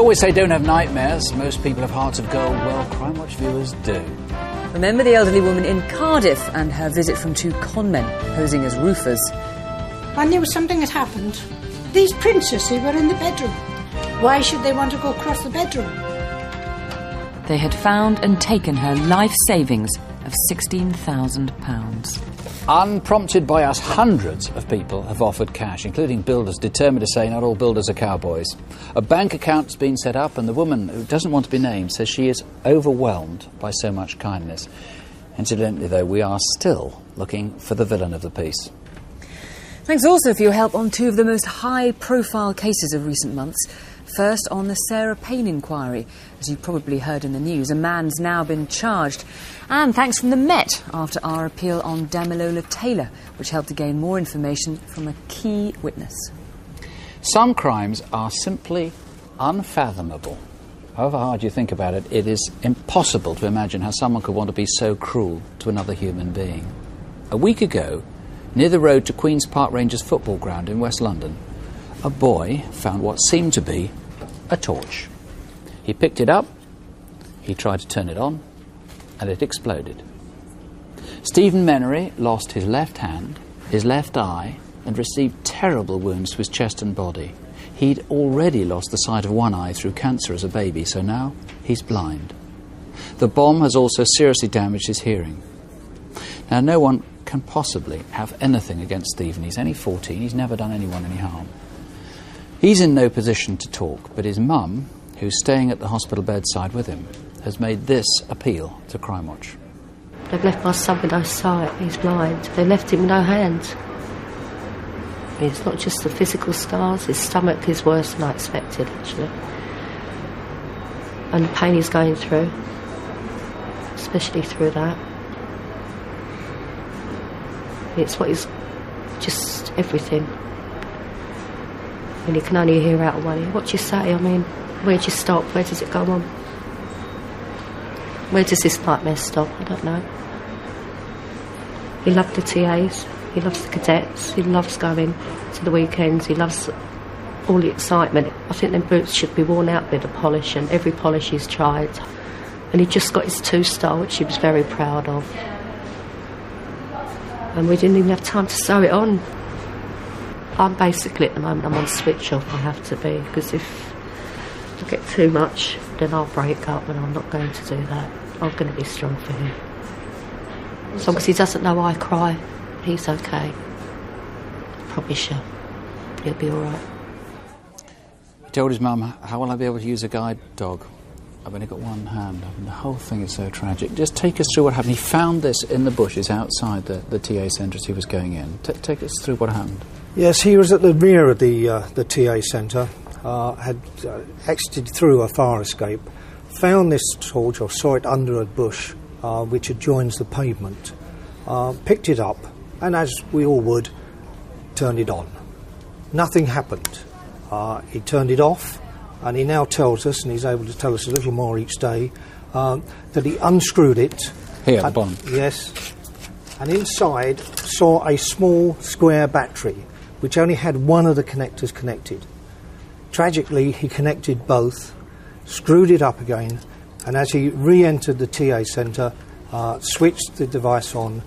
always say don't have nightmares. Most people have hearts of gold. Well, Crimewatch viewers do. Remember the elderly woman in Cardiff and her visit from two conmen posing as roofers. I knew something had happened. These princesses were in the bedroom. Why should they want to go across the bedroom? They had found and taken her life savings of £16,000. Unprompted by us, hundreds of people have offered cash, including builders determined to say not all builders are cowboys. A bank account's been set up, and the woman, who doesn't want to be named, says she is overwhelmed by so much kindness. Incidentally, though, we are still looking for the villain of the piece. Thanks also for your help on two of the most high-profile cases of recent months. First, on the Sarah Payne inquiry. As you probably heard in the news, a man's now been charged. And thanks from the Met after our appeal on Damilola Taylor, which helped to gain more information from a key witness. Some crimes are simply unfathomable. However hard you think about it, it is impossible to imagine how someone could want to be so cruel to another human being. A week ago, near the road to Queen's Park Rangers football ground in West London, a boy found what seemed to be a torch. He picked it up, he tried to turn it on, and it exploded. Stephen Menery lost his left hand, his left eye, and received terrible wounds to his chest and body. He'd already lost the sight of one eye through cancer as a baby, so now he's blind. The bomb has also seriously damaged his hearing. Now, no one can possibly have anything against Stephen. He's only 14, he's never done anyone any harm. He's in no position to talk, but his mum, who's staying at the hospital bedside with him, has made this appeal to Crimewatch. They've left my son with no sight, he's blind. They left him with no hands. It's not just the physical scars, his stomach is worse than I expected, actually. And the pain he's going through, especially through that. It's what is just everything. And you can only hear out one ear. What do you say? I mean, where do you stop? Where does it go on? Where does this nightmare stop? I don't know. He loved the TAs. He loves the cadets. He loves going to the weekends. He loves all the excitement. I think them boots should be worn out with a polish, and every polish he's tried. And he just got his 2-star, which he was very proud of. And we didn't even have time to sew it on. I'm basically, at the moment, I'm on switch off. I have to be, because if I get too much, then I'll break up, and I'm not going to do that. I'm going to be strong for him. As long as he doesn't know I cry, he's okay. I promise you, he'll be all right. He told his mum, how will I be able to use a guide dog? I've only got one hand. I mean, the whole thing is so tragic. Just take us through what happened. He found this in the bushes outside the TA centre as he was going in. Take us through what happened. Yes, he was at the rear of the TA centre, had exited through a fire escape, found this torch, or saw it under a bush which adjoins the pavement, picked it up, and as we all would, turned it on. Nothing happened. He turned it off, and he now tells us, and he's able to tell us a little more each day, that he unscrewed it. Here at the bottom. Yes. And inside saw a small square battery, which only had one of the connectors connected. Tragically, he connected both, screwed it up again, and as he re-entered the TA centre, switched the device on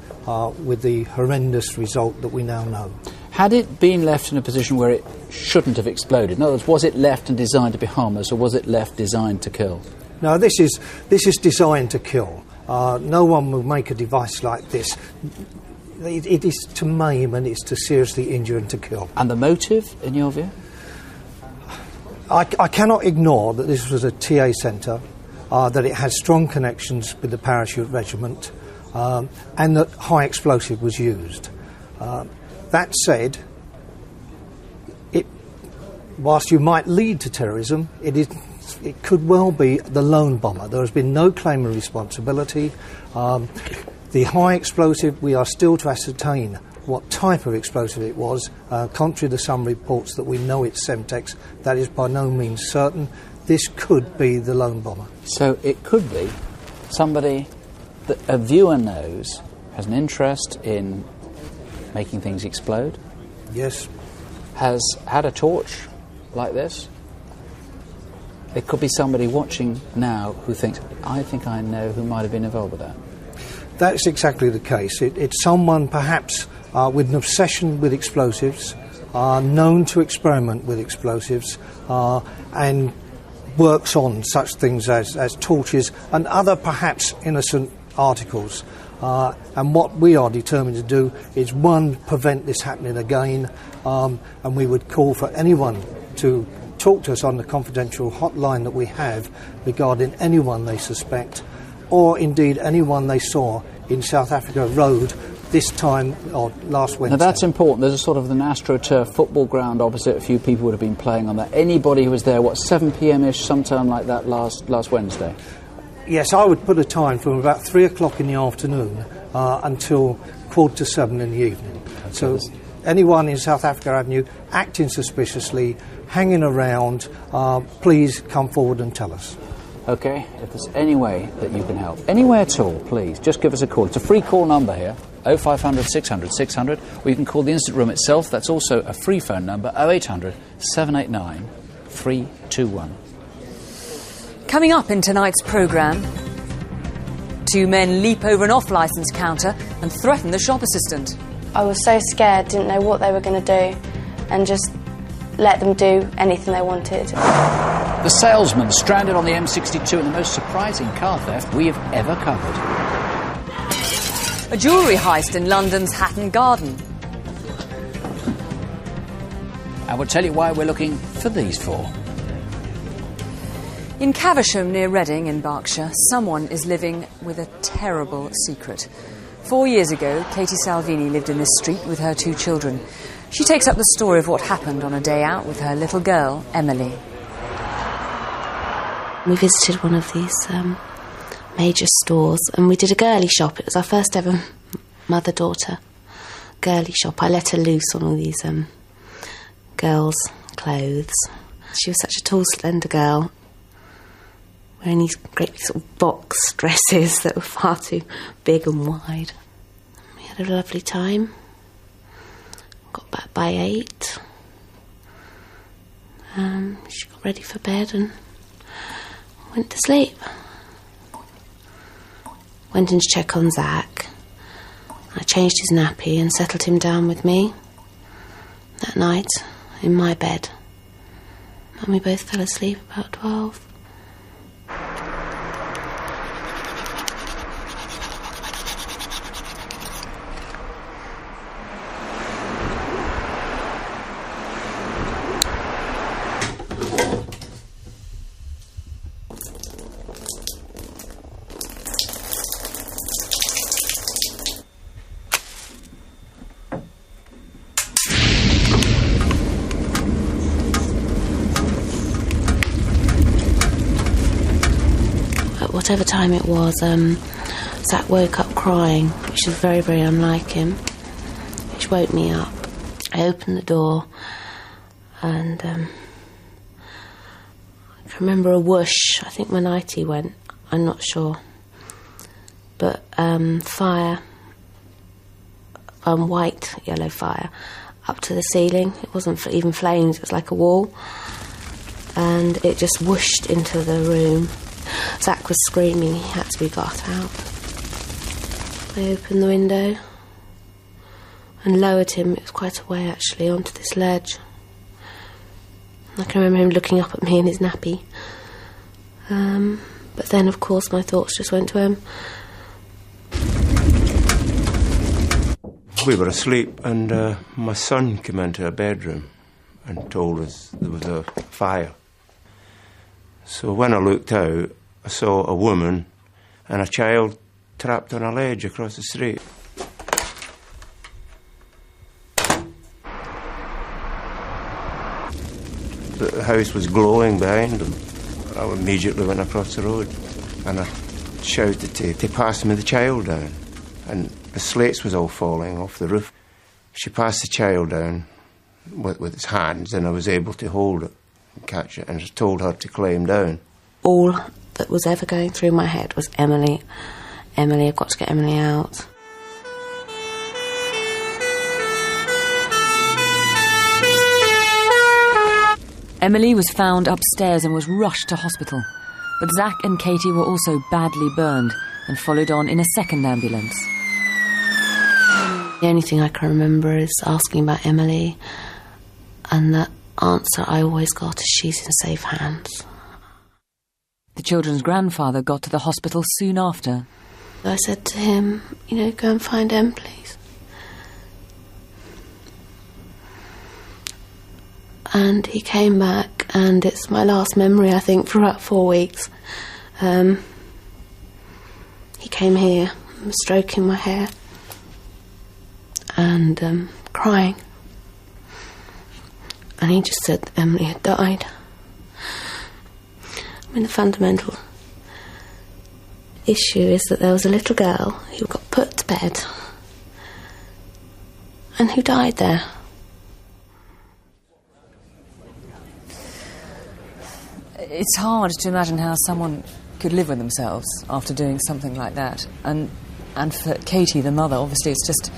with the horrendous result that we now know. Had it been left in a position where it shouldn't have exploded? In other words, was it left and designed to be harmless, or was it left designed to kill? No, this is designed to kill. No one will make a device like this. It is to maim, and it's to seriously injure and to kill. And the motive, in your view? I cannot ignore that this was a TA centre, that it had strong connections with the parachute regiment, and that high explosive was used. That said, whilst you might lead to terrorism, it could well be the lone bomber. There has been no claim of responsibility. The high explosive, we are still to ascertain what type of explosive it was. Contrary to some reports that we know it's Semtex, that is by no means certain. This could be the lone bomber. So it could be somebody that a viewer knows has an interest in making things explode. Yes. Has had a torch like this, It could be somebody watching now who thinks, I think I know who might have been involved with that. That's exactly the case. It's someone perhaps with an obsession with explosives, known to experiment with explosives, and works on such things as torches and other perhaps innocent articles. And what we are determined to do is, one, prevent this happening again, and we would call for anyone to talk to us on the confidential hotline that we have regarding anyone they suspect, or indeed anyone they saw in South Africa Road this time or last Wednesday. Now that's important. There's a sort of an AstroTurf football ground opposite. A few people would have been playing on that. Anybody who was there, 7 p.m.-ish, sometime like that last Wednesday? Yes, I would put a time from about 3 o'clock in the afternoon until 6:45 in the evening. Okay. So anyone in South Africa Avenue acting suspiciously, hanging around, please come forward and tell us. OK, if there's any way that you can help, any way at all, please, just give us a call. It's a free call number here, 0500 600 600, or you can call the Instant Room itself. That's also a free phone number, 0800 789 321. Coming up in tonight's programme, 2 men leap over an off-licence counter and threaten the shop assistant. I was so scared, didn't know what they were going to do, and just let them do anything they wanted. The salesman stranded on the M62 in the most surprising car theft we have ever covered. A jewellery heist in London's Hatton Garden. And we'll tell you why we're looking for these four. In Caversham near Reading in Berkshire, someone is living with a terrible secret. 4 years ago, Katie Salvini lived in this street with her 2 children. She takes up the story of what happened on a day out with her little girl, Emily. We visited one of these major stores and we did a girly shop. It was our first ever mother-daughter girly shop. I let her loose on all these girls' clothes. She was such a tall, slender girl, wearing these great sort of box dresses that were far too big and wide. We had a lovely time. Got back by 8. She got ready for bed and went to sleep. Went in to check on Zach. I changed his nappy and settled him down with me that night in my bed. And we both fell asleep about 12. Whatever time it was, Zach woke up crying, which is very, very unlike him, which woke me up. I opened the door and I can remember a whoosh. I think my nightie went, I'm not sure. But fire, white, yellow fire, up to the ceiling. It wasn't even flames, it was like a wall. And it just whooshed into the room. Zach was screaming, he had to be got out. I opened the window and lowered him, it was quite a way actually, onto this ledge. I can remember him looking up at me in his nappy. But then, of course, my thoughts just went to him. We were asleep and my son came into our bedroom and told us there was a fire. So when I looked out, I saw a woman and a child trapped on a ledge across the street. The house was glowing behind them. I immediately went across the road and I shouted to pass me the child down. And the slates was all falling off the roof. She passed the child down with his hands and I was able to hold it and catch it and just told her to climb down. All that was ever going through my head was Emily. Emily, I've got to get Emily out. Emily was found upstairs and was rushed to hospital. But Zach and Katie were also badly burned and followed on in a second ambulance. The only thing I can remember is asking about Emily, and the answer I always got is she's in safe hands. The children's grandfather got to the hospital soon after. I said to him, go and find Em, please. And he came back, and it's my last memory, I think, for about 4 weeks. He came here, stroking my hair, and crying. And he just said that Emily had died. I mean, the fundamental issue is that there was a little girl who got put to bed and who died there. It's hard to imagine how someone could live with themselves after doing something like that. And for Katie, the mother, obviously it's just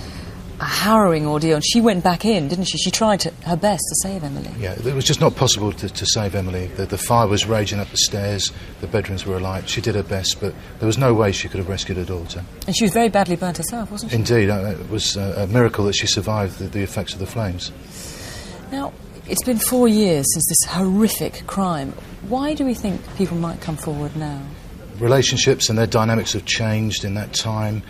a harrowing ordeal. And she went back in, didn't she? She tried her best to save Emily. Yeah, it was just not possible to save Emily. The fire was raging up the stairs, the bedrooms were alight. She did her best, but there was no way she could have rescued her daughter. And she was very badly burnt herself, wasn't she? Indeed, it was a miracle that she survived the effects of the flames. Now, it's been 4 years since this horrific crime. Why do we think people might come forward now? Relationships and their dynamics have changed in that time.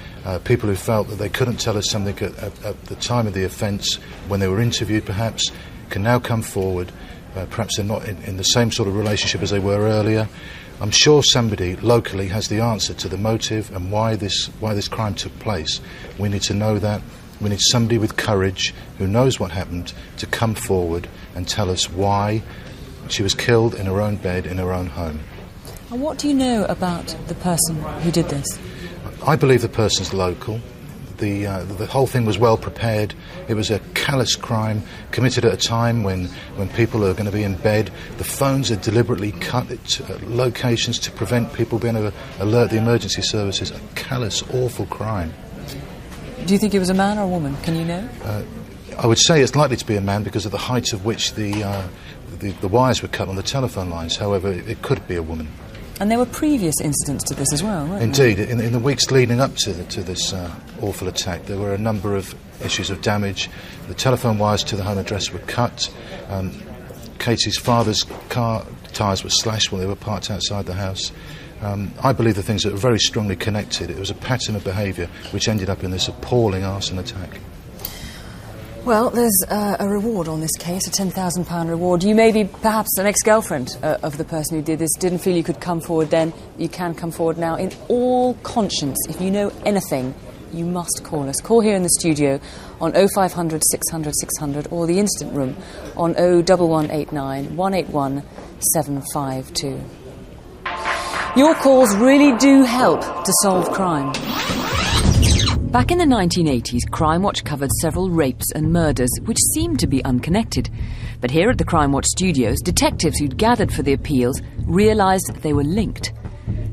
People who felt that they couldn't tell us something at the time of the offence, when they were interviewed perhaps, can now come forward. Perhaps they're not in the same sort of relationship as they were earlier. I'm sure somebody locally has the answer to the motive and why this crime took place. We need to know that. We need somebody with courage who knows what happened to come forward and tell us why she was killed in her own bed in her own home. And what do you know about the person who did this? I believe the person's local. The whole thing was well prepared. It was a callous crime committed at a time when people are going to be in bed. The phones are deliberately cut at locations to prevent people being able to alert the emergency services. A callous, awful crime. Do you think it was a man or a woman? Can you know? I would say it's likely to be a man because of the height of which the wires were cut on the telephone lines. However, it could be a woman. And there were previous incidents to this as well, weren't Indeed. There? In the weeks leading up to this awful attack, there were a number of issues of damage. The telephone wires to the home address were cut. Katie's father's car tyres were slashed while they were parked outside the house. I believe the things that were very strongly connected. It was a pattern of behaviour which ended up in this appalling arson attack. Well, there's a reward on this case, a £10,000 reward. You may be perhaps an ex-girlfriend of the person who did this, didn't feel you could come forward then. You can come forward now. In all conscience, if you know anything, you must call us. Call here in the studio on 0500 600 600 or the instant room on 01189 181 752. Your calls really do help to solve crime. Back in the 1980s, Crimewatch covered several rapes and murders which seemed to be unconnected. But here at the Crimewatch studios, detectives who'd gathered for the appeals realised they were linked.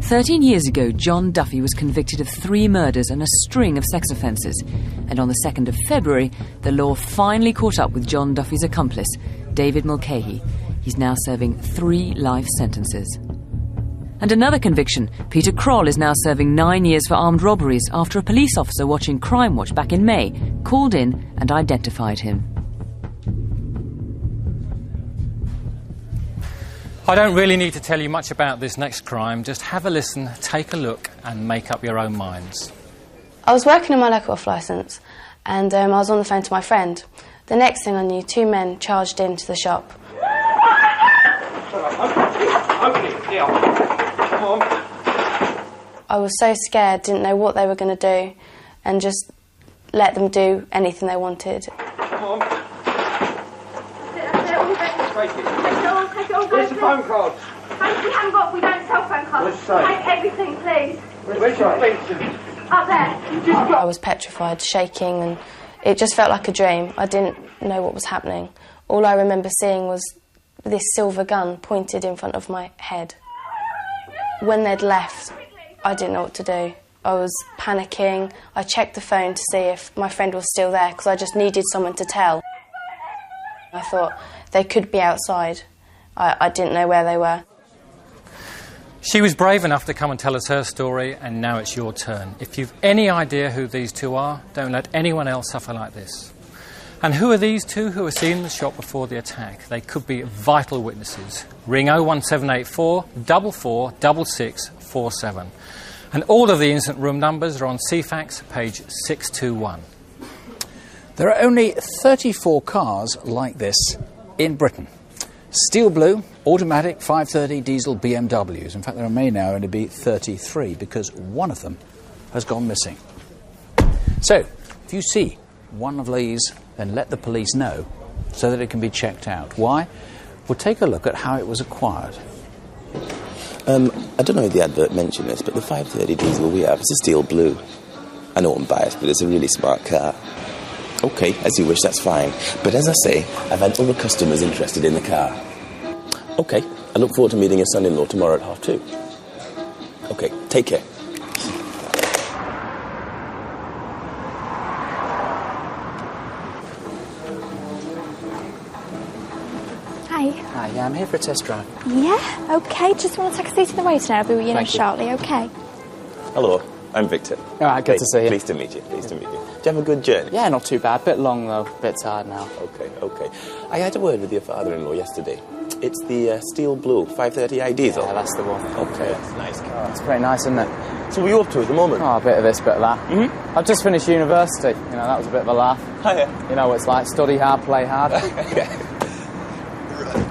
13 years ago, John Duffy was convicted of 3 murders and a string of sex offences. And on the 2nd of February, the law finally caught up with John Duffy's accomplice, David Mulcahy. He's now serving 3 life sentences. And another conviction. Peter Kroll is now serving 9 years for armed robberies after a police officer watching Crimewatch back in May called in and identified him. I don't really need to tell you much about this next crime. Just have a listen, take a look and make up your own minds. I was working on my local off licence and I was on the phone to my friend. The next thing I knew, 2 men charged into the shop. Open it, yeah. Come on. I was so scared, didn't know what they were going to do, and just let them do anything they wanted. Come on. Take it. Where's the phone card? We don't sell phone cards. What's that? Take everything, please. Where's your expensive? Up there. I was petrified, shaking, and it just felt like a dream. I didn't know what was happening. All I remember seeing was this silver gun pointed in front of my head. When they'd left, I didn't know what to do. I was panicking. I checked the phone to see if my friend was still there because I just needed someone to tell. I thought they could be outside. I didn't know where they were. She was brave enough to come and tell us her story, and now it's your turn. If you've any idea who these two are, don't let anyone else suffer like this. And who are these two who were seen in the shop before the attack? They could be vital witnesses. Ring 01784 44 6647. And all of the incident room numbers are on CFAX, page 621. There are only 34 cars like this in Britain. Steel blue, automatic 530 diesel BMWs. In fact, there may now only be 33 because one of them has gone missing. So, if you see one of these, then let the police know so that it can be checked out. Why? We'll take a look at how it was acquired. I don't know if the advert mentioned this, but the 530 diesel we have is a steel blue. I know I'm biased, but it's a really smart car. OK, as you wish, that's fine. But as I say, I've had other customers interested in the car. OK, I look forward to meeting your son-in-law tomorrow at 2:30. OK, take care. Hi. Hi, yeah, I'm here for a test drive. Yeah, okay. Just want to take a seat in the waiting area. I'll be with you Thank you. shortly, okay? Hello, I'm Victor. All right, good to see you. Pleased to meet you, pleased to meet you. Do you have a good journey? Yeah, not too bad. Bit long, though. Bit tired now. OK. I had a word with your father-in-law yesterday. It's the steel blue 530i diesel. Yeah, that's the one. OK, that's a nice car. It's pretty nice, isn't it? So what are you up to at the moment? Oh, a bit of this, bit of that. I've just finished university. You know, that was a bit of a laugh. Oh, yeah. You know what it's like. Study hard, play hard.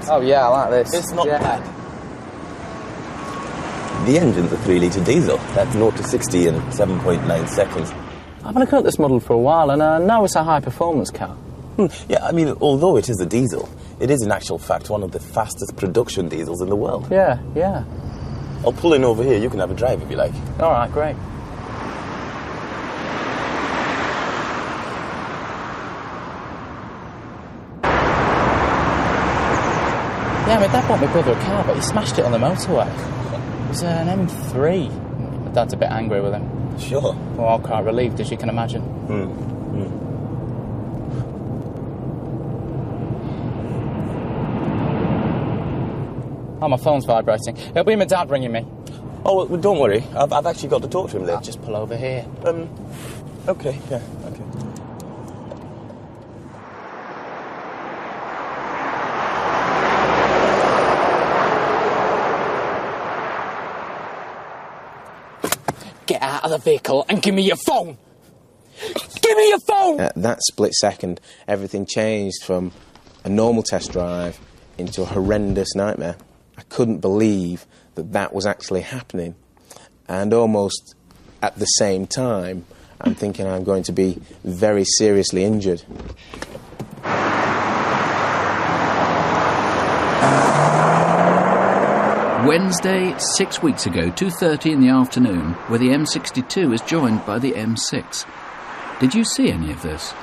Oh, yeah, I like this. It's not bad. The engine's a 3-litre diesel. That's 0 to 60 in 7.9 seconds. I've been looking at this model for a while, and I know it's a high-performance car. Yeah, I mean, although it is a diesel, it is in actual fact one of the fastest production diesels in the world. Yeah, yeah. I'll pull in over here. You can have a drive if you like. All right, great. Yeah, I mean, Dad bought my brother a car, but he smashed it on the motorway. It was an M3. My Dad's a bit angry with him. Sure. Well, I'm quite relieved, as you can imagine. Oh, my phone's vibrating. It'll be my dad ringing me. Oh, well, don't worry. I've actually got to talk to him there. Just pull over here. OK, yeah, OK. Get out of the vehicle and give me your phone! Give me your phone! At that split second, everything changed from a normal test drive into a horrendous nightmare. I couldn't believe that that was actually happening. And almost at the same time, I'm thinking I'm going to be very seriously injured. Wednesday, 6 weeks ago, 2:30 in the afternoon, where the M62 is joined by the M6. Did you see any of this?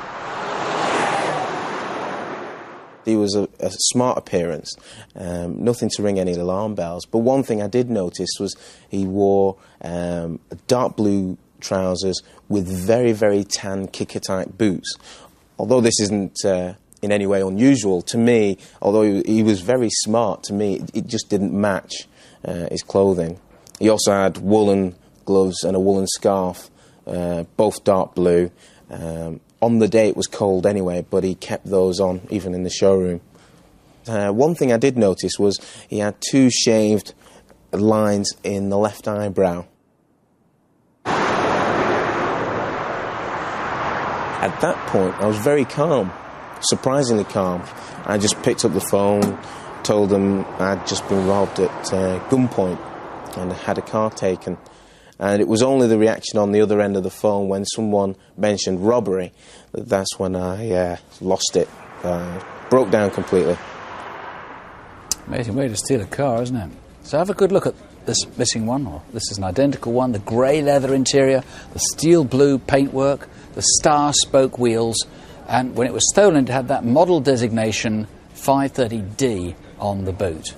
He was a smart appearance, nothing to ring any alarm bells. But one thing I did notice was he wore dark blue trousers with very, very tan kicker-type boots. Although this isn't in any way unusual to me, although he was very smart to me, it just didn't match his clothing. He also had woolen gloves and a woolen scarf, both dark blue. On the day it was cold anyway, but he kept those on, even in the showroom. One thing I did notice was he had 2 shaved lines in the left eyebrow. At that point, I was very calm, surprisingly calm. I just picked up the phone, told them I'd just been robbed at gunpoint and had a car taken. And it was only the reaction on the other end of the phone when someone mentioned robbery that's when I lost it, broke down completely. Amazing way to steal a car, isn't it? So have a good look at this missing one, or this is an identical one, the grey leather interior, the steel blue paintwork, the star spoke wheels, and when it was stolen it had that model designation 530D on the boot.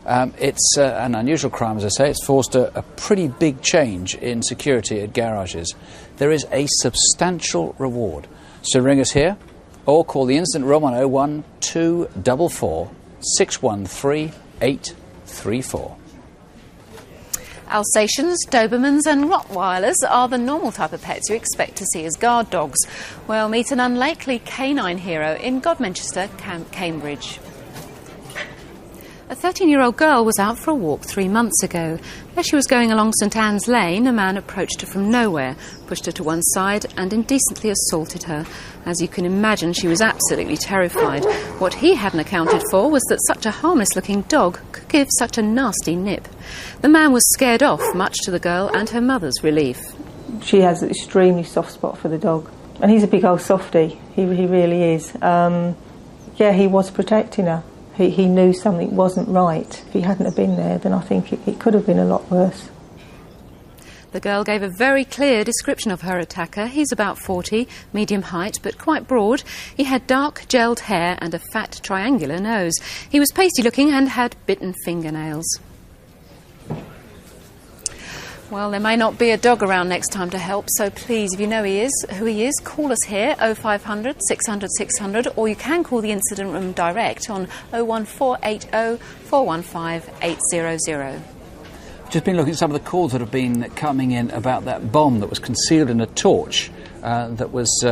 It's an unusual crime, as I say. It's forced a pretty big change in security at garages. There is a substantial reward. So ring us here or call the incident room on 01244 613 834. Alsatians, Dobermans and Rottweilers are the normal type of pets you expect to see as guard dogs. Well, meet an unlikely canine hero in Godmanchester, Cambridge. A 13-year-old girl was out for a walk 3 months ago. As she was going along St Anne's Lane, a man approached her from nowhere, pushed her to one side and indecently assaulted her. As you can imagine, she was absolutely terrified. What he hadn't accounted for was that such a harmless-looking dog could give such a nasty nip. The man was scared off, much to the girl and her mother's relief. She has an extremely soft spot for the dog. And he's a big old softie. He really is. He was protecting her. He knew something wasn't right. If he hadn't have been there, then I think it could have been a lot worse. The girl gave a very clear description of her attacker. He's about 40, medium height, but quite broad. He had dark, gelled hair and a fat, triangular nose. He was pasty-looking and had bitten fingernails. Well, there may not be a dog around next time to help, so please, if you know who he is, call us here, 0500 600 600, or you can call the incident room direct on 01480 415 800. Just been looking at some of the calls that have been coming in about that bomb that was concealed in a torch that was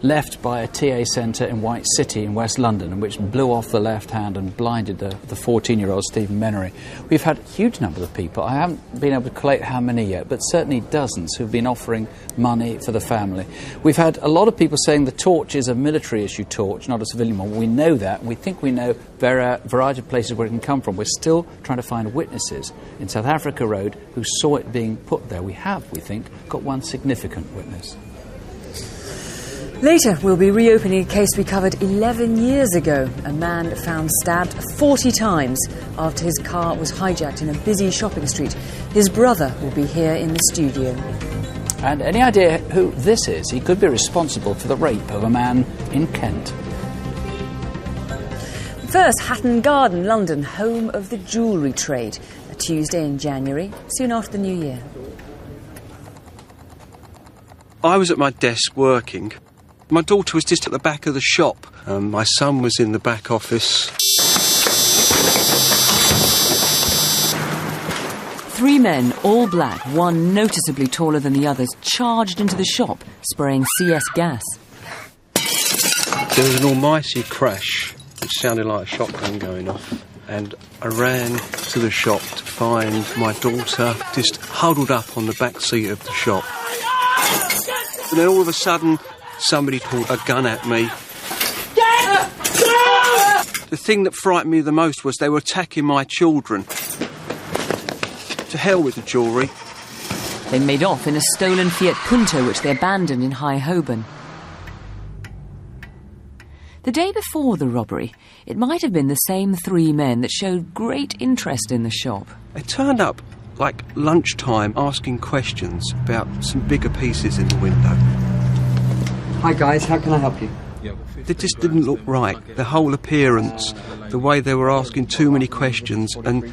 left by a TA centre in White City in West London, and which blew off the left hand and blinded the 14-year-old Stephen Menery. We've had huge numbers of people. I haven't been able to collate how many yet, but certainly dozens who've been offering money for the family. We've had a lot of people saying the torch is a military-issue torch, not a civilian one. We know that. We think we know a variety of places where it can come from. We're still trying to find witnesses in South Africa Road who saw it being put there. We have, we think, got one significant witness. Later, we'll be reopening a case we covered 11 years ago. A man found stabbed 40 times after his car was hijacked in a busy shopping street. His brother will be here in the studio. And any idea who this is? He could be responsible for the rape of a man in Kent. First, Hatton Garden, London, home of the jewellery trade. A Tuesday in January, soon after the New Year. I was at my desk working. My daughter was just at the back of the shop. My son was in the back office. 3 men, all black, one noticeably taller than the others, charged into the shop, spraying CS gas. There was an almighty crash, which sounded like a shotgun going off, and I ran to the shop to find my daughter just huddled up on the back seat of the shop. And then all of a sudden, somebody pulled a gun at me. The thing that frightened me the most was they were attacking my children. To hell with the jewellery. They made off in a stolen Fiat Punto which they abandoned in High Holborn. The day before the robbery, it might have been the same 3 men that showed great interest in the shop. They turned up like lunchtime asking questions about some bigger pieces in the window. Hi guys, how can I help you? They just didn't look right. The whole appearance, the way they were asking too many questions and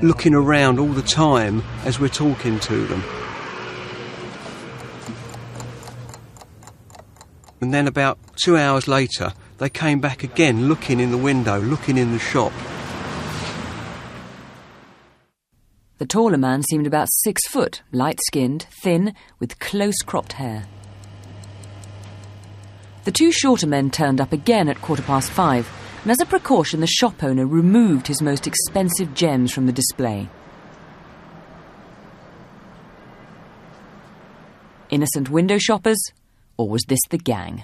looking around all the time as we're talking to them. And then about 2 hours later, they came back again, looking in the window, looking in the shop. The taller man seemed about 6 foot, light-skinned, thin, with close-cropped hair. The 2 shorter men turned up again at 5:15, and as a precaution the shop owner removed his most expensive gems from the display. Innocent window shoppers, or was this the gang?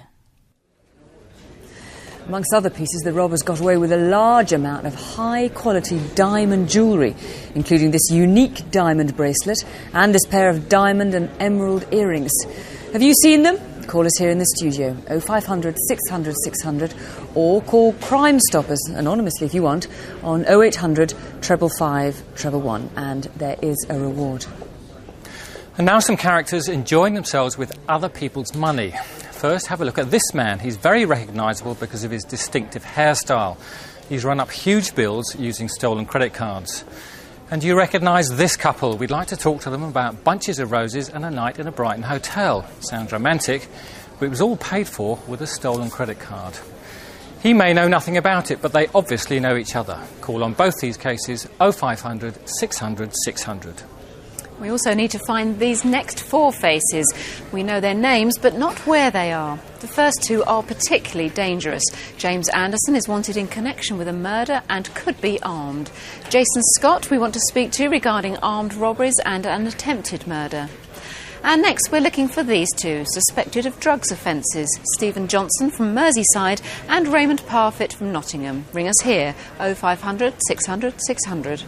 Amongst other pieces, the robbers got away with a large amount of high-quality diamond jewellery, including this unique diamond bracelet and this pair of diamond and emerald earrings. Have you seen them? Call us here in the studio, 0500 600 600, or call Crime Stoppers, anonymously if you want, on 0800 555 111, and there is a reward. And now some characters enjoying themselves with other people's money. First, have a look at this man. He's very recognisable because of his distinctive hairstyle. He's run up huge bills using stolen credit cards. And do you recognise this couple? We'd like to talk to them about bunches of roses and a night in a Brighton hotel. Sounds romantic, but it was all paid for with a stolen credit card. He may know nothing about it, but they obviously know each other. Call on both these cases 0500 600 600. We also need to find these next 4 faces. We know their names, but not where they are. The first 2 are particularly dangerous. James Anderson is wanted in connection with a murder and could be armed. Jason Scott we want to speak to regarding armed robberies and an attempted murder. And next we're looking for these 2, suspected of drugs offences. Stephen Johnson from Merseyside and Raymond Parfitt from Nottingham. Ring us here, 0500 600 600.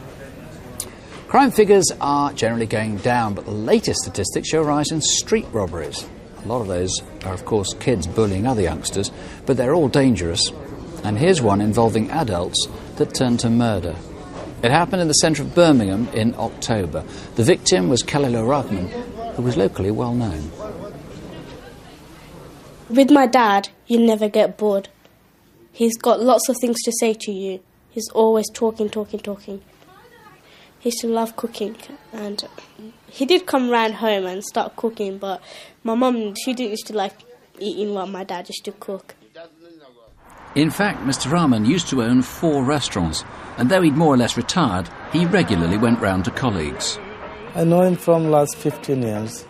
Crime figures are generally going down, but the latest statistics show a rise in street robberies. A lot of those are, of course, kids bullying other youngsters, but they're all dangerous. And here's one involving adults that turned to murder. It happened in the centre of Birmingham in October. The victim was Khalil Rahman, who was locally well known. With my dad, you never get bored. He's got lots of things to say to you. He's always talking. He used to love cooking, and he did come round home and start cooking, but my mum, she didn't used to like eating what my dad used to cook. In fact, Mr. Rahman used to own 4 restaurants, and though he'd more or less retired, he regularly went round to colleagues. I know him from last 15 years.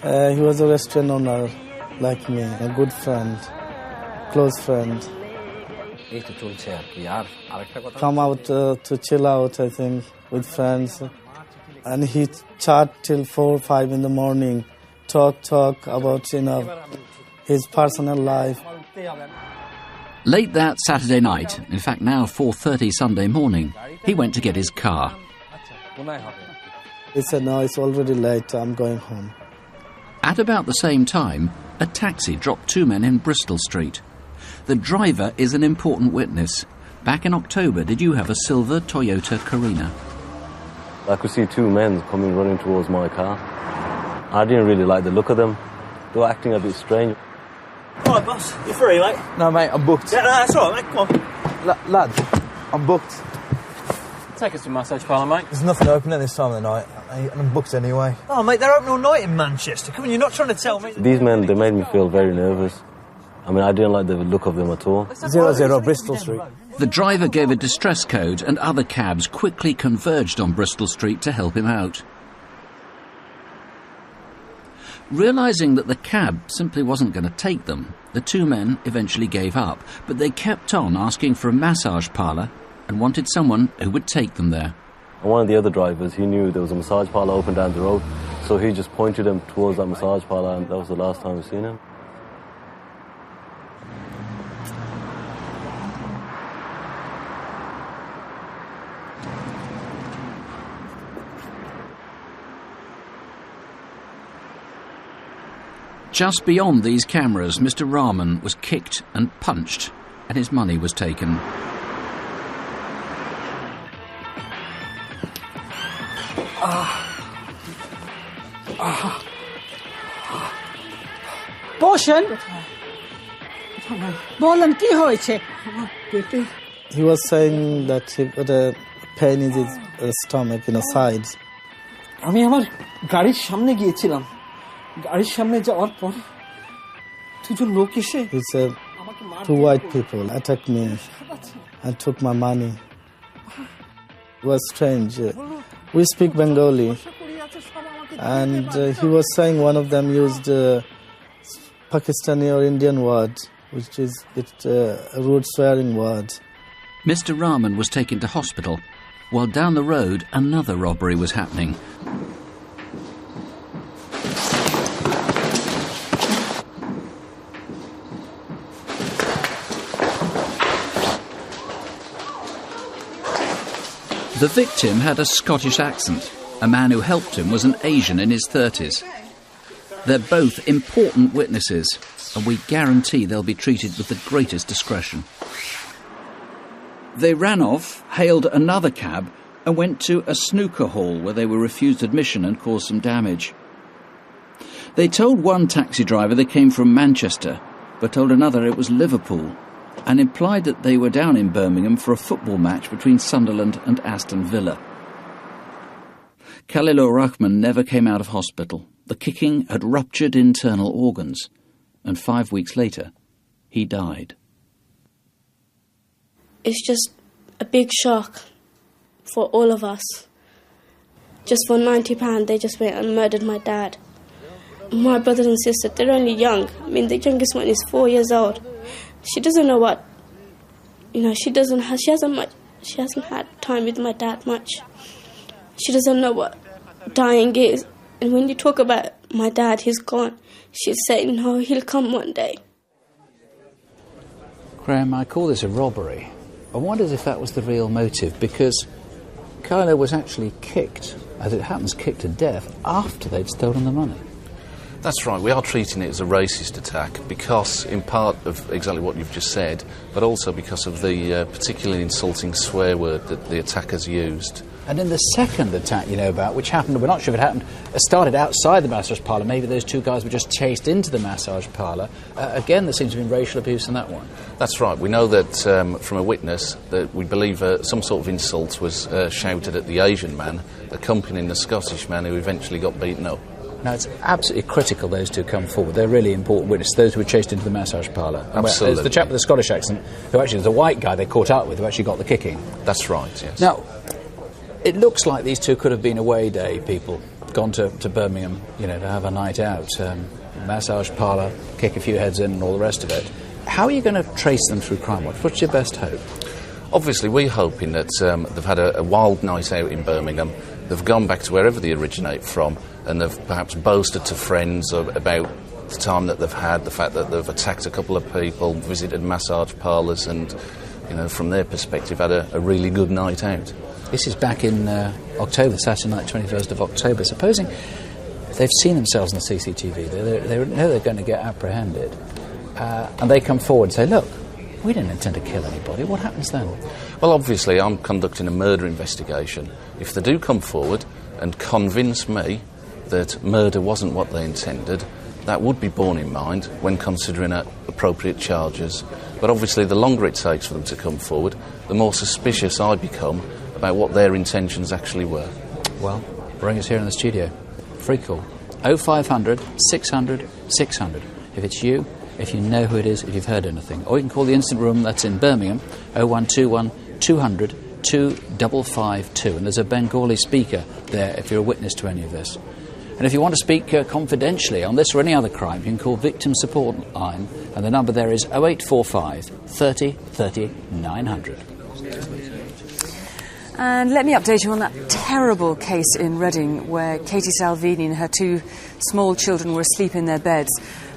He was a restaurant owner like me, a good friend, close friend. Come out to chill out, I think, with friends. And he chat till 4 or 5 in the morning, talk about, his personal life. Late that Saturday night, in fact now 4:30 Sunday morning, he went to get his car. He said, no, it's already late, I'm going home. At about the same time, a taxi dropped 2 men in Bristol Street. The driver is an important witness. Back in October, did you have a silver Toyota Carina? I could see 2 men coming running towards my car. I didn't really like the look of them. They were acting a bit strange. All right, boss. You free, mate? No, mate, I'm booked. Yeah, no, that's all right, mate. Come on. Lad, I'm booked. Take us to massage parlour, mate. There's nothing open at this time of the night, and I'm booked anyway. Oh, mate, they're open all night in Manchester. Come on, you're not trying to tell me... These men, they made me feel very nervous. I mean, I didn't like the look of them at all. 00 Bristol Street. The driver gave a distress code and other cabs quickly converged on Bristol Street to help him out. Realising that the cab simply wasn't going to take them, the 2 men eventually gave up, but they kept on asking for a massage parlour and wanted someone who would take them there. And one of the other drivers, he knew there was a massage parlour open down the road, so he just pointed them towards that massage parlour, and that was the last time we've seen him. Just beyond these cameras, Mr. Rahman was kicked and punched, and his money was taken. Boshan? Bolan ki hoyeche? He was saying that he got a pain in his stomach, side. আমি আমার গাড়ির সামনে গিয়েছিলাম গাড়ির সামনে যাওয়ার পর 2 লোক এসে He said 2 white people attacked me and took my money. It was strange. We speak Bengali, and he was saying one of them used Pakistani or Indian word, which is a rude swearing word. Mr. Rahman was taken to hospital, while down the road another robbery was happening. The victim had a Scottish accent. A man who helped him was an Asian in his 30s. They're both important witnesses, and we guarantee they'll be treated with the greatest discretion. They ran off, hailed another cab, and went to a snooker hall where they were refused admission and caused some damage. They told one taxi driver they came from Manchester, but told another it was Liverpool, and implied that they were down in Birmingham for a football match between Sunderland and Aston Villa. Khalil Rahman never came out of hospital. The kicking had ruptured internal organs, and 5 weeks later, he died. it's just a big shock for all of us. Just for £90, they just went and murdered my dad. My brothers and sisters, they're only young. I mean, the youngest one is 4 years old. She doesn't know what, she hasn't had time with my dad much. She doesn't know what dying is. And when you talk about my dad, he's gone, she's saying, no, he'll come one day. Graham, I call this a robbery. I wondered if that was the real motive, because Kyla was actually kicked, as it happens, kicked to death after they'd stolen the money. That's right, we are treating it as a racist attack because, in part of exactly what you've just said, but also because of the particularly insulting swear word that the attackers used. And in the second attack you know about, which happened, we're not sure if it happened, it started outside the massage parlour. Maybe those two guys were just chased into the massage parlour. Again, there seems to have been racial abuse in that one. That's right. We know that from a witness that we believe some sort of insult was shouted at the Asian man, accompanying the Scottish man who eventually got beaten up. Now, it's absolutely critical those two come forward. They're really important witnesses, those who were chased into the massage parlour. Absolutely. There's the chap with the Scottish accent, who actually was a white guy they caught up with, who actually got the kicking. That's right, yes. Now, it looks like these two could have been away day people, gone to Birmingham, to have a night out, massage parlour, kick a few heads in and all the rest of it. How are you going to trace them through Crimewatch? What's your best hope? Obviously, we're hoping that they've had a wild night out in Birmingham, they've gone back to wherever they originate from, and they've perhaps boasted to friends about the time that they've had, the fact that they've attacked a couple of people, visited massage parlours, and, from their perspective, had a really good night out. This is back in October, Saturday night, 21st of October. Supposing they've seen themselves in the CCTV, they know they're going to get apprehended, and they come forward and say, look, we didn't intend to kill anybody. What happens then? Well, obviously, I'm conducting a murder investigation. If they do come forward and convince me that murder wasn't what they intended, that would be borne in mind when considering appropriate charges. But obviously, the longer it takes for them to come forward, the more suspicious I become about what their intentions actually were. Well, bring us here in the studio. Free call. 0500 600 600. If it's you, if you know who it is, if you've heard anything. Or you can call the instant room that's in Birmingham, 0121 200 2552. And there's a Bengali speaker there if you're a witness to any of this. And if you want to speak confidentially on this or any other crime, you can call Victim Support Line, and the number there is 0845 30 30 900. And let me update you on that terrible case in Reading where Katie Salvini and her two small children were asleep in their beds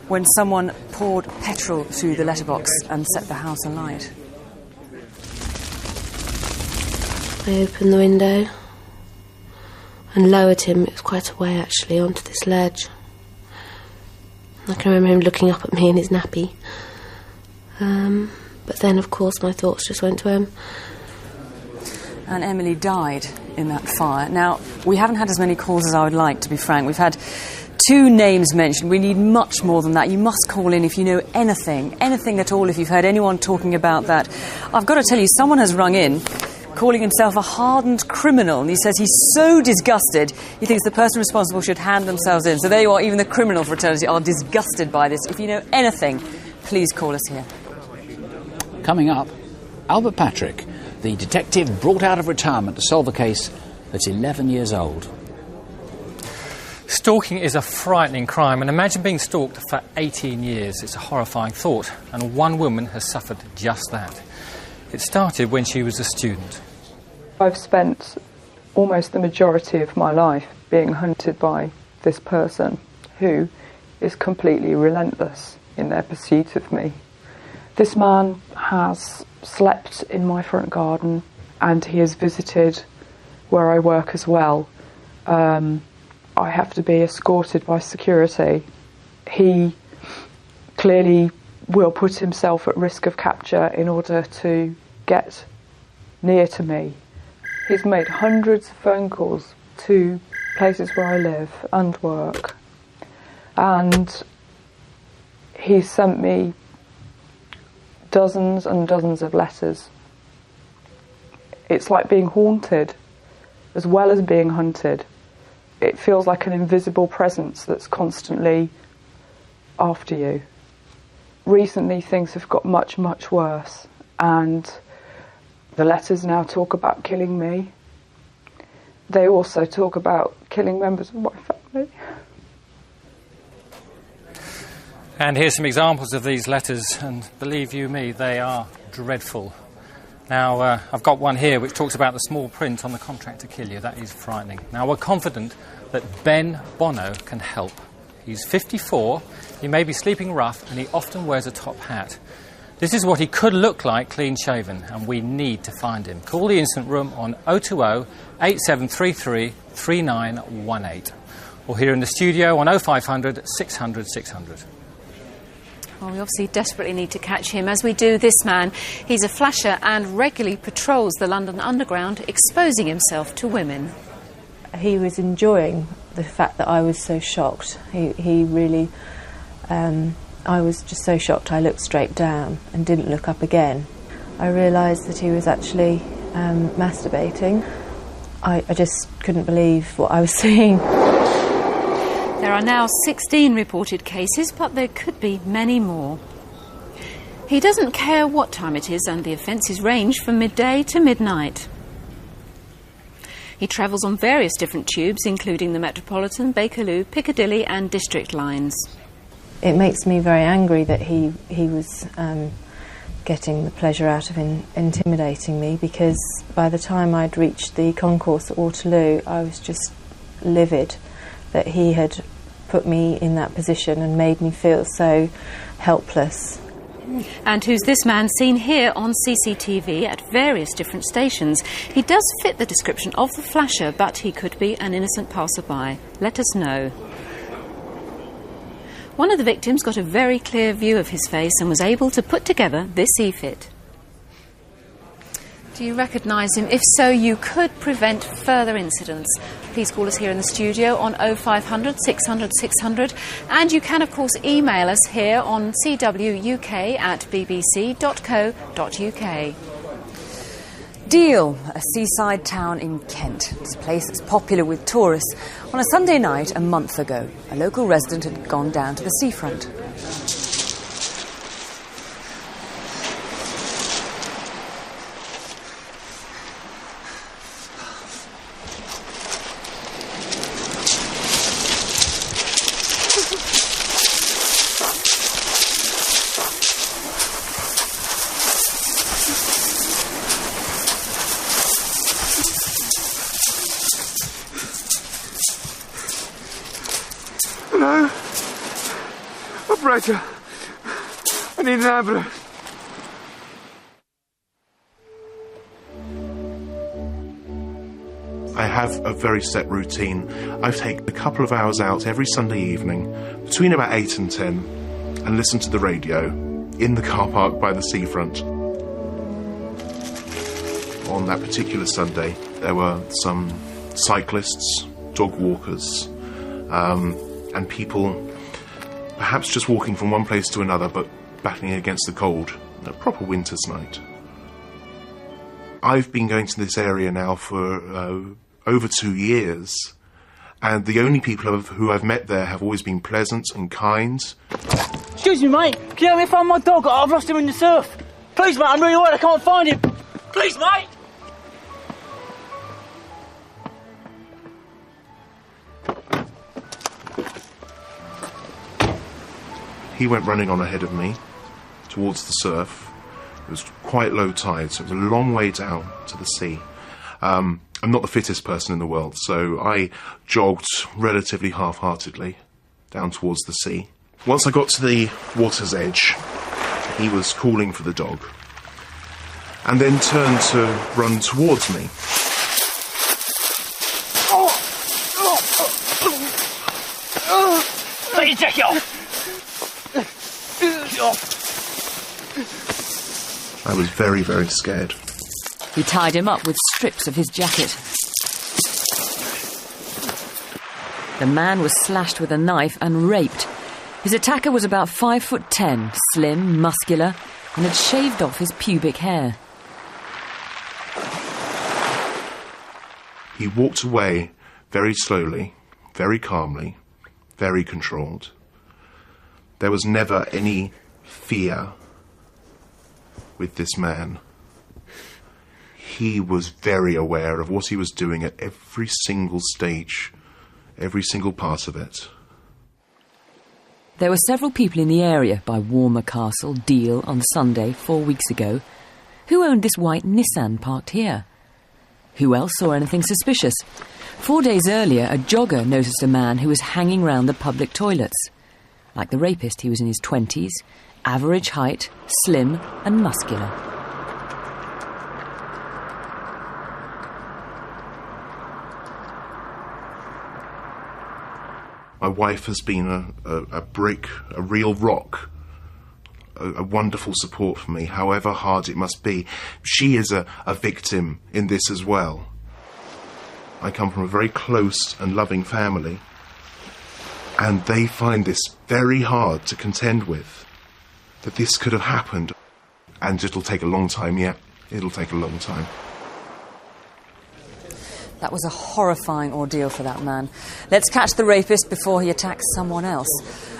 when someone poured petrol through the letterbox and set the house alight. I opened the window and lowered him, it was quite a way actually, onto this ledge. I can remember him looking up at me in his nappy. But then, of course, my thoughts just went to him. And Emily died in that fire. Now, we haven't had as many calls as I would like, to be frank. We've had 2 names mentioned. We need much more than that. You must call in if you know anything at all, if you've heard anyone talking about that. I've got to tell you, someone has rung in calling himself a hardened criminal, and he says he's so disgusted he thinks the person responsible should hand themselves in. So there you are, even the criminal fraternity are disgusted by this. If you know anything, please call us here. Coming up, Albert Patrick, the detective brought out of retirement to solve a case that's 11 years old. Stalking is a frightening crime, and imagine being stalked for 18 years. It's a horrifying thought, and one woman has suffered just that. It started when she was a student. I've spent almost the majority of my life being hunted by this person who is completely relentless in their pursuit of me. This man has slept in my front garden and he has visited where I work as well. I have to be escorted by security. He clearly will put himself at risk of capture in order to get near to me. He's made hundreds of phone calls to places where I live and work, and he's sent me dozens and dozens of letters. It's like being haunted as well as being hunted. It feels like an invisible presence that's constantly after you. Recently things have got much, much worse, and The letters now talk about killing me. They also talk about killing members of my family. And here's some examples of these letters, and believe you me, they are dreadful. Now, I've got one here which talks about the small print on the contract to kill you. That is frightening. Now, we're confident that Ben Bono can help. He's 54, he may be sleeping rough, and he often wears a top hat. This is what he could look like clean-shaven, and we need to find him. Call the Instant Room on 020 8733 3918, or here in the studio on 0500 600 600. Well, we obviously desperately need to catch him, as we do this man. He's a flasher and regularly patrols the London Underground, exposing himself to women. He was enjoying the fact that I was so shocked. He really... I was just so shocked I looked straight down and didn't look up again. I realised that he was actually masturbating. I just couldn't believe what I was seeing. There are now 16 reported cases, but there could be many more. He doesn't care what time it is, and the offences range from midday to midnight. He travels on various different tubes, including the Metropolitan, Bakerloo, Piccadilly and District lines. It makes me very angry that he was getting the pleasure out of intimidating me, because by the time I'd reached the concourse at Waterloo, I was just livid that he had put me in that position and made me feel so helpless. And who's this man seen here on CCTV at various different stations? He does fit the description of the flasher, but he could be an innocent passerby. Let us know. One of the victims got a very clear view of his face and was able to put together this e-fit. Do you recognise him? If so, you could prevent further incidents. Please call us here in the studio on 0500 600 600, and you can of course email us here on cwuk@bbc.co.uk. Deal, a seaside town in Kent. It's a place that's popular with tourists. On a Sunday night a month ago, a local resident had gone down to the seafront. Hello? Operator, I need an ambulance. I have a very set routine. I take a couple of hours out every Sunday evening, between about 8 and 10, and listen to the radio in the car park by the seafront. On that particular Sunday, there were some cyclists, dog walkers, and people perhaps just walking from one place to another but battling against the cold. A proper winter's night. I've been going to this area now for over 2 years, and the only people who I've met there have always been pleasant and kind. Excuse me, mate. Can you help me find my dog? I've lost him in the surf. Please, mate, I'm really worried I can't find him. Please, mate. He went running on ahead of me towards the surf. It was quite low tide, so it was a long way down to the sea. I'm not the fittest person in the world, so I jogged relatively half-heartedly down towards the sea. Once I got to the water's edge, he was calling for the dog, and then turned to run towards me. Take your jacket off. I was very, very scared. He tied him up with strips of his jacket. The man was slashed with a knife and raped. His attacker was about 5'10", slim, muscular, and had shaved off his pubic hair. He walked away very slowly, very calmly, very controlled. There was never any fear with this man. he was very aware of what he was doing at every single stage, every single part of it. There were several people in the area by Warmer Castle, Deal, on Sunday 4 weeks ago. Who owned this white Nissan parked here? Who else saw anything suspicious? 4 days earlier, a jogger noticed a man who was hanging round the public toilets. Like the rapist, he was in his 20s, average height, slim and muscular. My wife has been a brick, a real rock, a wonderful support for me, however hard it must be. She is a victim in this as well. I come from a very close and loving family, and they find this very hard to contend with, that this could have happened. And it'll take a long time, yeah, it'll take a long time. That was a horrifying ordeal for that man. Let's catch the rapist before he attacks someone else.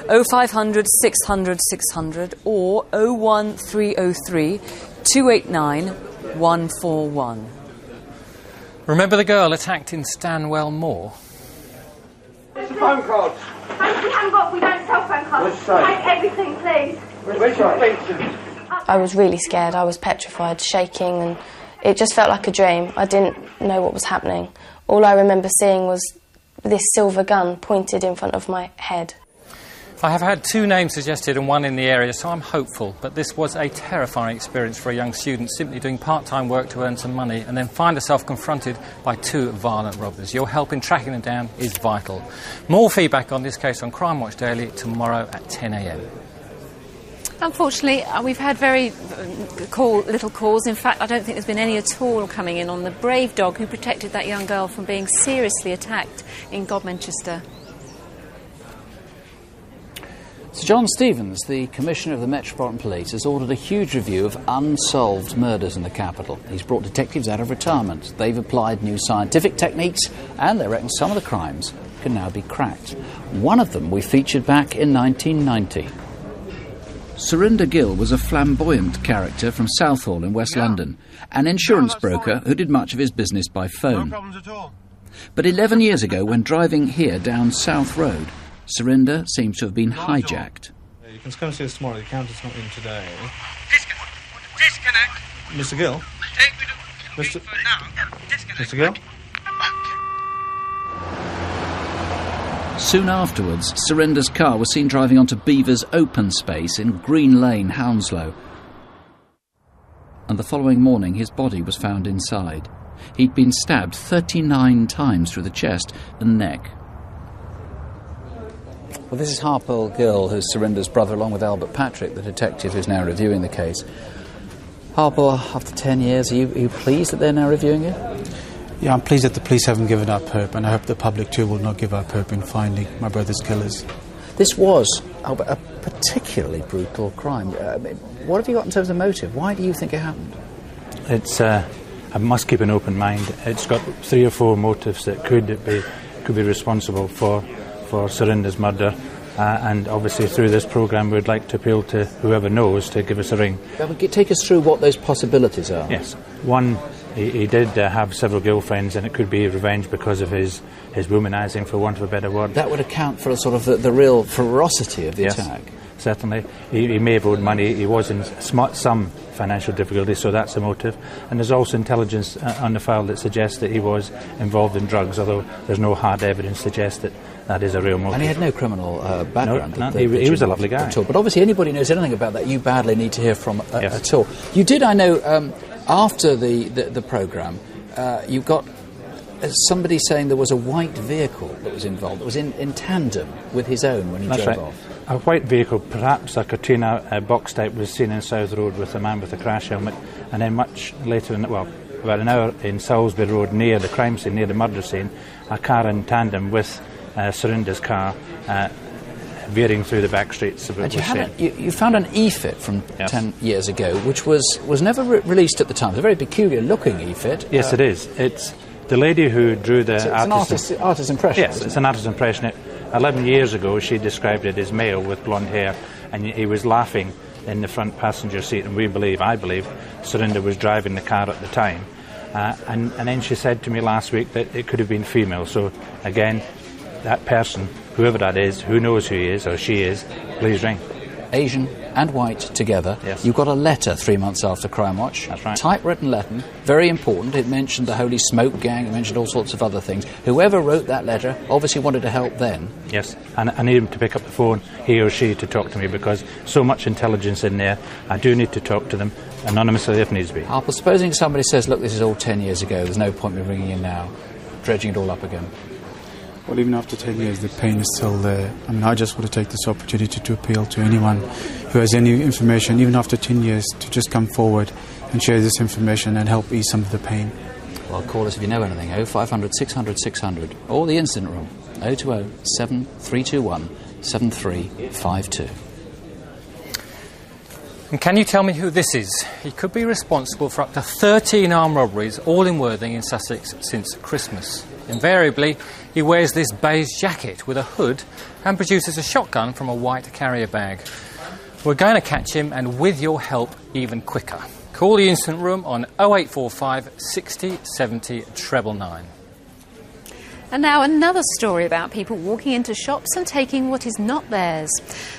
0500 600 600 or 01303 289 141. Remember the girl attacked in Stanwell Moor? It's a phone card. Hang on, we don't sell phone cards. Take everything, please. Where's your expenses? I was really scared. I was petrified, shaking, and it just felt like a dream. I didn't know what was happening. All I remember seeing was this silver gun pointed in front of my head. I have had 2 names suggested and 1 in the area, so I'm hopeful. But this was a terrifying experience for a young student, simply doing part-time work to earn some money and then find herself confronted by 2 violent robbers. Your help in tracking them down is vital. More feedback on this case on Crimewatch Daily tomorrow at 10 a.m. Unfortunately, we've had very little calls. In fact, I don't think there's been any at all coming in on the brave dog who protected that young girl from being seriously attacked in Godmanchester. Sir John Stevens, the Commissioner of the Metropolitan Police, has ordered a huge review of unsolved murders in the capital. He's brought detectives out of retirement. They've applied new scientific techniques, and they reckon some of the crimes can now be cracked. One of them we featured back in 1990. Surinder Gill was a flamboyant character from Southall in West London, an insurance broker who did much of his business by phone. No problems at all. But 11 years ago, when driving here down South Road, Surinder seems to have been hijacked. You can come and see us tomorrow. The accountant's not in today. Disconnect. Mr. Gill? Mr. Mr. Gill? Soon afterwards, Surinder's car was seen driving onto Beaver's open space in Green Lane, Hounslow. And the following morning, his body was found inside. He'd been stabbed 39 times through the chest and neck. Well, this is Harpole Gill, who's Surinder's brother, along with Albert Patrick, the detective who's now reviewing the case. Harpole, after 10 years, are you pleased that they're now reviewing it? Yeah, I'm pleased that the police haven't given up hope, and I hope the public too will not give up hope in finding my brother's killers. This was, Albert, a particularly brutal crime. What have you got in terms of motive? Why do you think it happened? It's I must keep an open mind. It's got 3 or 4 motives that could be responsible for Surinder's murder. And obviously through this programme we'd like to appeal to whoever knows to give us a ring. Take us through what those possibilities are. Yes. One, he did have several girlfriends, and it could be revenge because of his womanising, for want of a better word. That would account for sort of the real ferocity of the attack. Certainly. He may have owed money. He was in some financial difficulty, so that's a motive. And there's also intelligence on the file that suggests that he was involved in drugs, although there's no hard evidence to suggest that is a real motive. And he had no criminal background. No, he was a lovely guy. At all. But obviously anybody who knows anything about that, you badly need to hear from at all. You did, I know, after the programme, you got somebody saying there was a white vehicle that was involved, that was in tandem with his own when he drove off. A white vehicle, perhaps a Katrina box type, was seen in South Road with a man with a crash helmet, and then much later, about an hour in Salisbury Road, near the crime scene, near the murder scene, a car in tandem with Surinder's car veering through the back streets of it. You found an e-fit from 10 years ago, which was never released at the time. It's a very peculiar looking e-fit. Yes, it is. It's the lady who drew the it's an artist's impression. Yes, it's an artist's impression. 11 years ago, she described it as male with blonde hair, and he was laughing in the front passenger seat, and I believe, Surinder was driving the car at the time. And then she said to me last week that it could have been female. So again, that person, whoever that is, who knows who he is or she is, please ring. Asian and white together. Yes. You got a letter 3 months after Crimewatch. That's right. Typewritten letter, very important. It mentioned the Holy Smoke Gang, it mentioned all sorts of other things. Whoever wrote that letter obviously wanted to help then. Yes, and I need him to pick up the phone, he or she, to talk to me, because so much intelligence in there, I do need to talk to them anonymously if needs be. But supposing somebody says, look, this is all 10 years ago, there's no point in ringing in now, dredging it all up again. Well, even after 10 years, the pain is still there. I mean, I just want to take this opportunity to appeal to anyone who has any information, even after 10 years, to just come forward and share this information and help ease some of the pain. Well, call us if you know anything, 0500 600 600, or the incident room, 020 7321 7352. And can you tell me who this is? He could be responsible for up to 13 armed robberies, all in Worthing in Sussex, since Christmas. Invariably, he wears this beige jacket with a hood and produces a shotgun from a white carrier bag. We're going to catch him, and with your help, even quicker. Call the incident room on 0845 60 70 999. And now another story about people walking into shops and taking what is not theirs.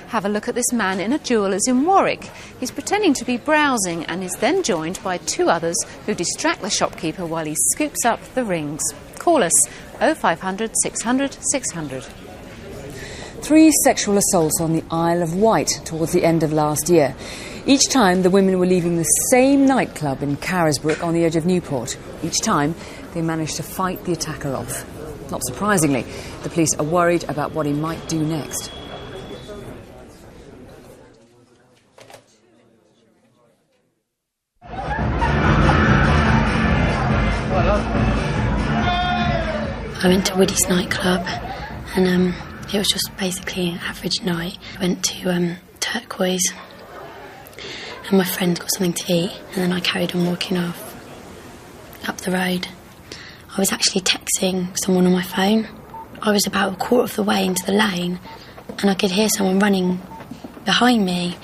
Have a look at this man in a jeweller's in Warwick. He's pretending to be browsing and is then joined by two others who distract the shopkeeper while he scoops up the rings. Call us 0500 600 600. 3 sexual assaults on the Isle of Wight towards the end of last year. Each time the women were leaving the same nightclub in Carisbrooke on the edge of Newport. Each time they managed to fight the attacker off. Not surprisingly, the police are worried about what he might do next. I went to Woody's nightclub, and it was just basically an average night. I went to Turquoise, and my friend got something to eat, and then I carried on walking off up the road. I was actually texting someone on my phone. I was about a quarter of the way into the lane, and I could hear someone running behind me.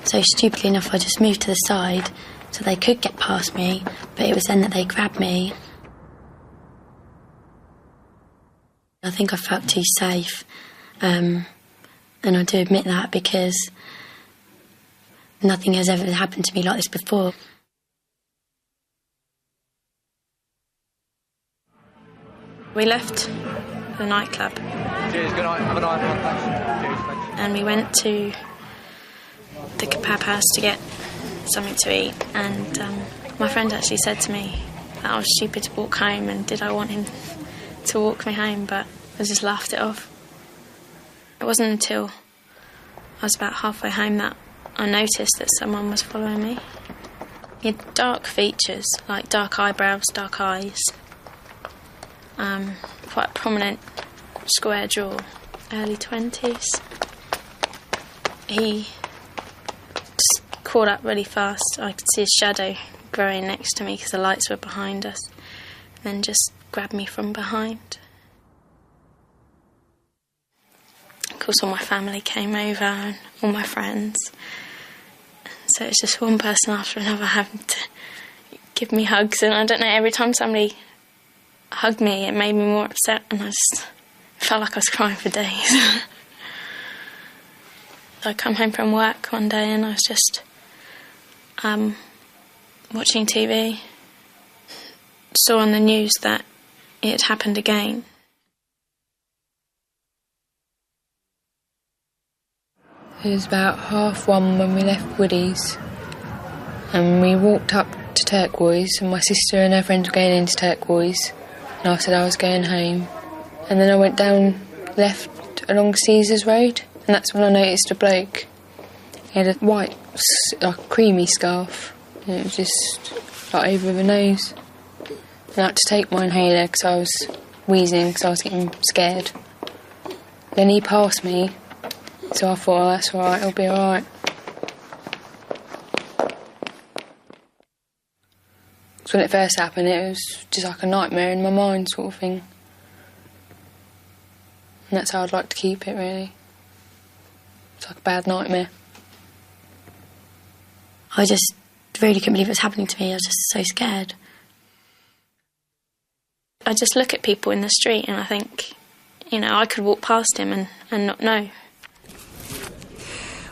So stupidly enough, I just moved to the side so they could get past me, but it was then that they grabbed me. I think I felt too safe, and I do admit that, because nothing has ever happened to me like this before. We left the nightclub. Cheers, good night, have a nice one, thanks. Cheers, thanks. And we went to the kebab house to get something to eat, and my friend actually said to me that I was stupid to walk home, and did I want him to walk me home, but I just laughed it off. It wasn't until I was about halfway home that I noticed that someone was following me. He had dark features, like dark eyebrows, dark eyes, quite a prominent square jaw, early 20s. He just caught up really fast. I could see his shadow growing next to me because the lights were behind us, and then just grabbed me from behind. Of course, all my family came over, and all my friends. So it's just one person after another having to give me hugs, and I don't know, every time somebody hugged me, it made me more upset, and I just felt like I was crying for days. I come home from work one day, and I was just watching TV. Saw on the news that it had happened again. It was about 1:30 when we left Woody's, and we walked up to Turquoise, and my sister and her friends were going into Turquoise, and I said I was going home. And then I went down left along Caesars Road, and that's when I noticed a bloke. He had a white, like creamy scarf, and it was just like over the nose. And I had to take my inhaler because I was wheezing, because I was getting scared. Then he passed me, so I thought, oh, that's alright, it'll be alright. So when it first happened, it was just like a nightmare in my mind sort of thing. And that's how I'd like to keep it, really. It's like a bad nightmare. I just really couldn't believe it was happening to me. I was just so scared. I just look at people in the street and I think, you know, I could walk past him and not know.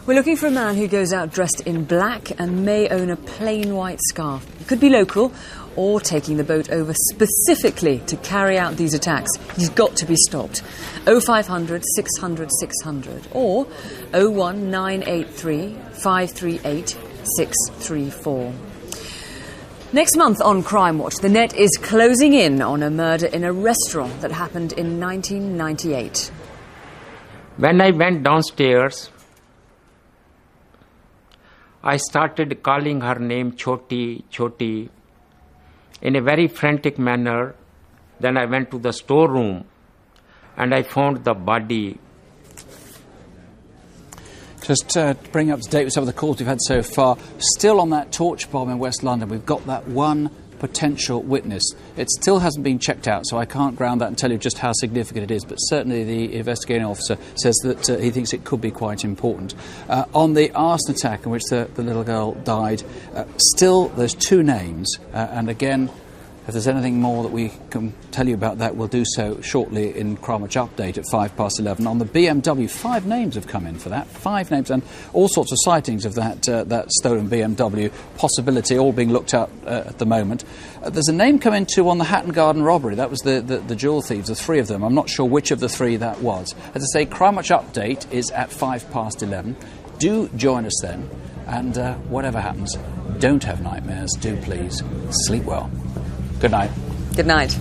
We're looking for a man who goes out dressed in black and may own a plain white scarf. He could be local or taking the boat over specifically to carry out these attacks. He's got to be stopped. 0500 600 600 or 01983 538 634. Next month on Crimewatch, the net is closing in on a murder in a restaurant that happened in 1998. When I went downstairs, I started calling her name Choti, Choti, in a very frantic manner. Then I went to the storeroom and I found the body. Just to bring up to date with some of the calls we've had so far, still on that torch bomb in West London, we've got that one potential witness. It still hasn't been checked out, so I can't ground that and tell you just how significant it is, but certainly the investigating officer says that he thinks it could be quite important. On the arson attack in which the little girl died, still there's two names, and again, if there's anything more that we can tell you about that, we'll do so shortly in Crimewatch Update at 11:05. On the BMW, 5 names have come in for that. 5 names, and all sorts of sightings of that stolen BMW possibility, all being looked at the moment. There's a name come in too on the Hatton Garden robbery. That was the jewel thieves, the 3 of them. I'm not sure which of the 3 that was. As I say, Crimewatch Update is at 11:05. Do join us then, and whatever happens, don't have nightmares. Do please sleep well. Good night. Good night.